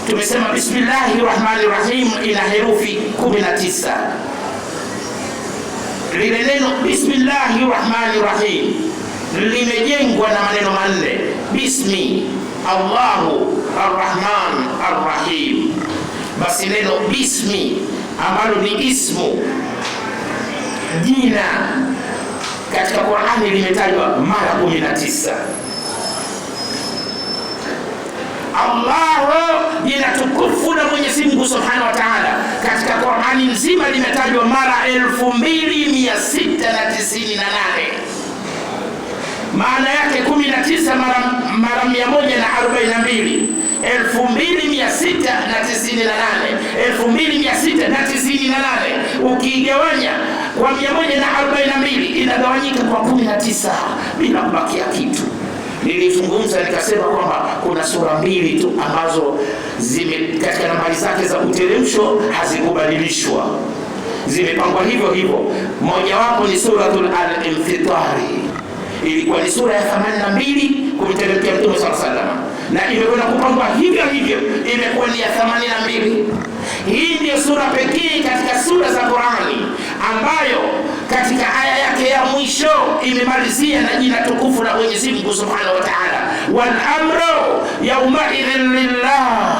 tumesema Bismillahirrahmanirrahim ina herufi 19. Lile neno Bismillahirrahmanirrahim limejengwa na maneno manne: Bismi, Allahu, Arrahman, Arrahim. Basi neno Bismi ambalo ni ismu, jina, katika Qur'ani limetajwa mara 19. Allahu, jina tukufu la Mwenyezi Mungu Subhanahu wa Ta'ala, katika Qur'ani nzima limetajwa mara 2698. Maana yake 19 mara 142, 2698. 2698 ukigawanya kwa 142 inagawanyika kwa 19 bila kubakia kitu. Nilizungumza nikasema kwamba kuna sura mbili tu ambazo katika nambari zake za uteremsho hazikubadilishwa, zimepangwa hivyo hivyo. Moja wapo ni suratul al-Infitari, ilikuwa ni sura ya 82 kumteremkia Mtume sallallahu alaihi wasallam, na imekwenda kupangwa hivyo hivyo, imekuwa ni ya 82. Hii ndiyo sura pekee katika sura za Qur'ani ambayo katika aya yake ya mwisho imemalizia na jina tukufu la Mwenyezi Mungu Subhanahu wa Ta'ala, wal amru yawma idhin lillah.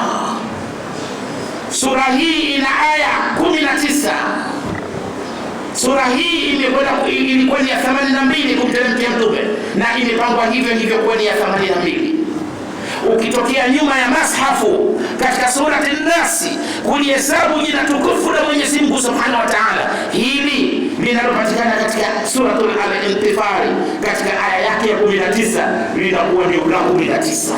Sura hii ina aya 19. Sura hii ilikuwa ni ya 82 kumteremkia Mtume, na imepangwa hivyo hivyo kwa ni ya 82. Ukitokea nyuma ya mashafu katika surati An-Nas kulihesabu jina tukufu la Mwenyezi Mungu Subhanahu wa Ta'ala, hili linalopatikana katika suratul al-Infitari katika aya yake ya 19 linakuwa ni la 19.